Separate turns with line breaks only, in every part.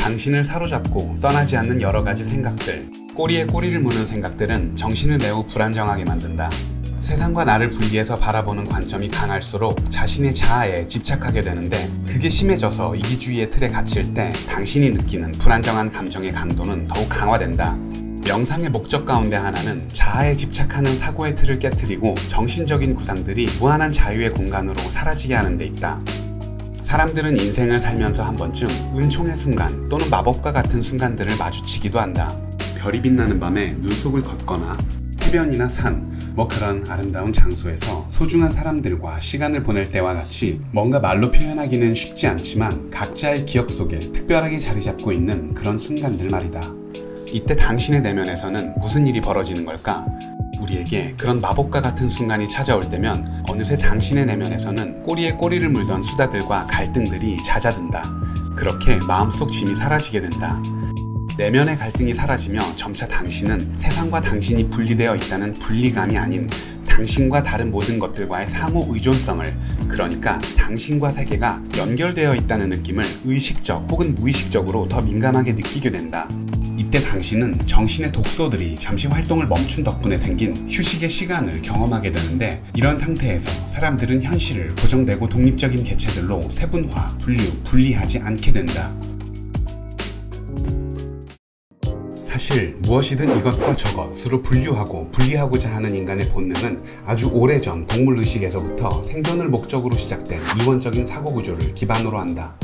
당신을 사로잡고 떠나지 않는 여러 가지 생각들, 꼬리에 꼬리를 무는 생각들은 정신을 매우 불안정하게 만든다. 세상과 나를 분리해서 바라보는 관점이 강할수록 자신의 자아에 집착하게 되는데, 그게 심해져서 이기주의의 틀에 갇힐 때 당신이 느끼는 불안정한 감정의 강도는 더욱 강화된다. 명상의 목적 가운데 하나는 자아에 집착하는 사고의 틀을 깨트리고 정신적인 구상들이 무한한 자유의 공간으로 사라지게 하는 데 있다. 사람들은 인생을 살면서 한 번쯤 은총의 순간 또는 마법과 같은 순간들을 마주치기도 한다. 별이 빛나는 밤에 눈속을 걷거나 해변이나 산, 그런 아름다운 장소에서 소중한 사람들과 시간을 보낼 때와 같이 뭔가 말로 표현하기는 쉽지 않지만 각자의 기억 속에 특별하게 자리 잡고 있는 그런 순간들 말이다. 이때 당신의 내면에서는 무슨 일이 벌어지는 걸까? 우리에게 그런 마법과 같은 순간이 찾아올 때면 어느새 당신의 내면에서는 꼬리에 꼬리를 물던 수다들과 갈등들이 잦아든다. 그렇게 마음속 짐이 사라지게 된다. 내면의 갈등이 사라지며 점차 당신은 세상과 당신이 분리되어 있다는 분리감이 아닌 당신과 다른 모든 것들과의 상호 의존성을, 그러니까 당신과 세계가 연결되어 있다는 느낌을 의식적 혹은 무의식적으로 더 민감하게 느끼게 된다. 이때 당신은 정신의 독소들이 잠시 활동을 멈춘 덕분에 생긴 휴식의 시간을 경험하게 되는데, 이런 상태에서 사람들은 현실을 고정되고 독립적인 개체들로 세분화, 분리하지 않게 된다. 사실 무엇이든 이것과 저것으로 분리하고자 하는 인간의 본능은 아주 오래전 동물의식에서부터 생존을 목적으로 시작된 이원적인 사고구조를 기반으로 한다.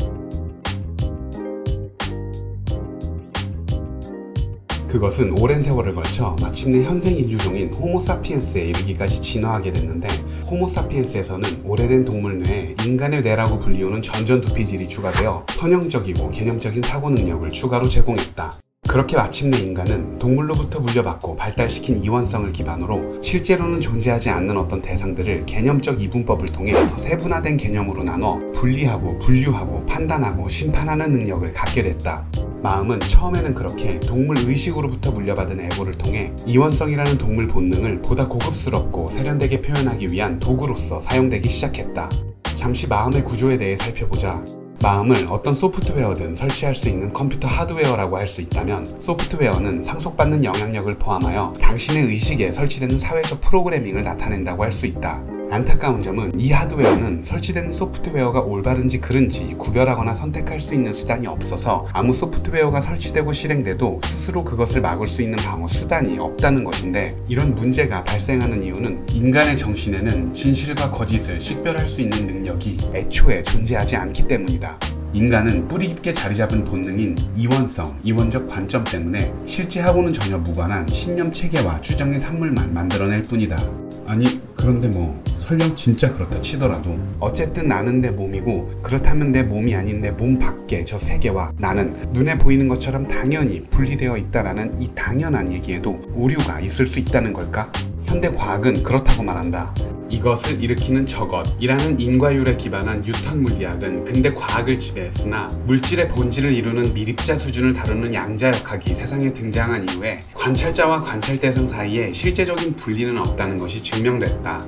그것은 오랜 세월을 걸쳐 마침내 현생 인류종인 호모사피엔스에 이르기까지 진화하게 됐는데, 호모사피엔스에서는 오래된 동물 뇌에 인간의 뇌라고 불리우는 전전두피질이 추가되어 선형적이고 개념적인 사고 능력을 추가로 제공했다. 그렇게 마침내 인간은 동물로부터 물려받고 발달시킨 이원성을 기반으로 실제로는 존재하지 않는 어떤 대상들을 개념적 이분법을 통해 더 세분화된 개념으로 나눠 분리하고 분류하고 판단하고 심판하는 능력을 갖게 됐다. 마음은 처음에는 그렇게 동물 의식으로부터 물려받은 애고를 통해 이원성이라는 동물 본능을 보다 고급스럽고 세련되게 표현하기 위한 도구로서 사용되기 시작했다. 잠시 마음의 구조에 대해 살펴보자. 마음을 어떤 소프트웨어든 설치할 수 있는 컴퓨터 하드웨어라고 할 수 있다면, 소프트웨어는 상속받는 영향력을 포함하여 당신의 의식에 설치되는 사회적 프로그래밍을 나타낸다고 할 수 있다. 안타까운 점은 이 하드웨어는 설치되는 소프트웨어가 올바른지 그른지 구별하거나 선택할 수 있는 수단이 없어서 아무 소프트웨어가 설치되고 실행돼도 스스로 그것을 막을 수 있는 방어 수단이 없다는 것인데, 이런 문제가 발생하는 이유는 인간의 정신에는 진실과 거짓을 식별할 수 있는 능력이 애초에 존재하지 않기 때문이다. 인간은 뿌리 깊게 자리 잡은 본능인 이원성, 이원적 관점 때문에 실제하고는 전혀 무관한 신념 체계와 추정의 산물만 만들어낼 뿐이다. 아니, 그런데 설령 진짜 그렇다 치더라도 어쨌든 나는 내 몸이고, 그렇다면 내 몸이 아닌 내 몸 밖의 저 세계와 나는 눈에 보이는 것처럼 당연히 분리되어 있다라는 이 당연한 얘기에도 오류가 있을 수 있다는 걸까? 현대 과학은 그렇다고 말한다. 이것을 일으키는 저것이라는 인과율에 기반한 뉴턴 물리학은 근대 과학을 지배했으나, 물질의 본질을 이루는 미립자 수준을 다루는 양자역학이 세상에 등장한 이후에 관찰자와 관찰 대상 사이에 실제적인 분리는 없다는 것이 증명됐다.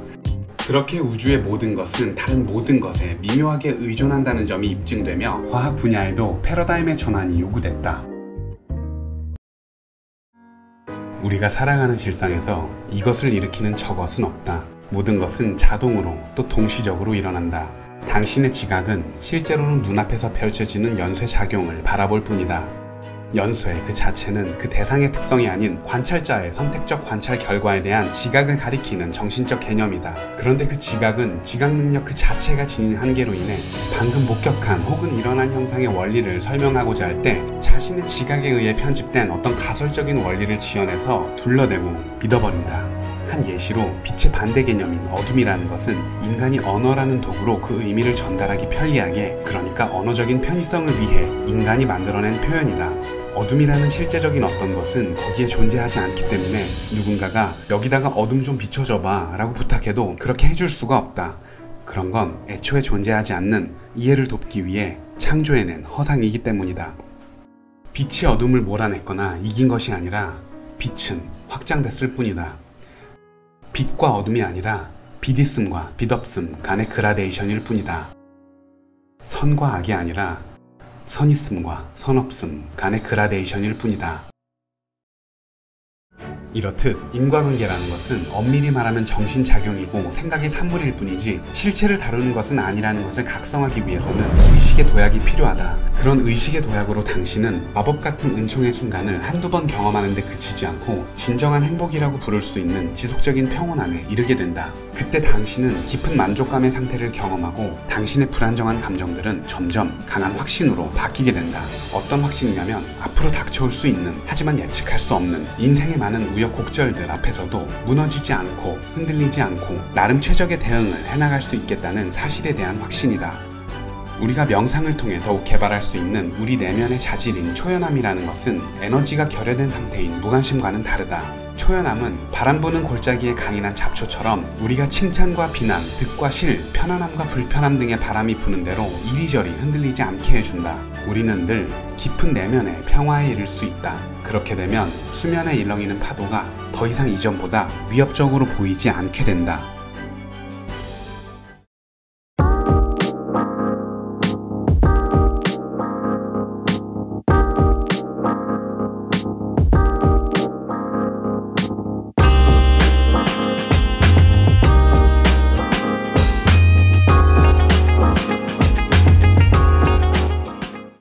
그렇게 우주의 모든 것은 다른 모든 것에 미묘하게 의존한다는 점이 입증되며 과학 분야에도 패러다임의 전환이 요구됐다. 우리가 살아가는 실상에서 이것을 일으키는 저것은 없다. 모든 것은 자동으로 또 동시적으로 일어난다. 당신의 지각은 실제로는 눈앞에서 펼쳐지는 연쇄작용을 바라볼 뿐이다. 연쇄 그 자체는 그 대상의 특성이 아닌 관찰자의 선택적 관찰 결과에 대한 지각을 가리키는 정신적 개념이다. 그런데 그 지각은 지각 능력 그 자체가 지닌 한계로 인해 방금 목격한 혹은 일어난 형상의 원리를 설명하고자 할 때 자신의 지각에 의해 편집된 어떤 가설적인 원리를 지어내서 둘러대고 믿어버린다. 한 예시로 빛의 반대 개념인 어둠이라는 것은 인간이 언어라는 도구로 그 의미를 전달하기 편리하게, 그러니까 언어적인 편의성을 위해 인간이 만들어낸 표현이다. 어둠이라는 실제적인 어떤 것은 거기에 존재하지 않기 때문에 누군가가 여기다가 어둠 좀 비춰줘봐 라고 부탁해도 그렇게 해줄 수가 없다. 그런 건 애초에 존재하지 않는 이해를 돕기 위해 창조해낸 허상이기 때문이다. 빛이 어둠을 몰아냈거나 이긴 것이 아니라 빛은 확장됐을 뿐이다. 빛과 어둠이 아니라 빛 있음과 빛 없음 간의 그라데이션일 뿐이다. 선과 악이 아니라 선 있음과 선 없음 간의 그라데이션일 뿐이다. 이렇듯 인과관계라는 것은 엄밀히 말하면 정신작용이고 생각의 산물일 뿐이지 실체를 다루는 것은 아니라는 것을 각성하기 위해서는 의식의 도약이 필요하다. 그런 의식의 도약으로 당신은 마법 같은 은총의 순간을 한두 번 경험하는 데 그치지 않고 진정한 행복이라고 부를 수 있는 지속적인 평온 안에 이르게 된다. 그때 당신은 깊은 만족감의 상태를 경험하고 당신의 불안정한 감정들은 점점 강한 확신으로 바뀌게 된다. 어떤 확신이냐면 앞으로 닥쳐올 수 있는 하지만 예측할 수 없는 인생의 많은 우여곡절들 앞에서도 무너지지 않고 흔들리지 않고 나름 최적의 대응을 해나갈 수 있겠다는 사실에 대한 확신이다. 우리가 명상을 통해 더욱 개발할 수 있는 우리 내면의 자질인 초연함이라는 것은 에너지가 결여된 상태인 무관심과는 다르다. 초연함은 바람 부는 골짜기의 강인한 잡초처럼 우리가 칭찬과 비난, 득과 실, 편안함과 불편함 등의 바람이 부는 대로 이리저리 흔들리지 않게 해준다. 우리는 늘 깊은 내면의 평화에 이를 수 있다. 그렇게 되면 수면에 일렁이는 파도가 더 이상 이전보다 위협적으로 보이지 않게 된다.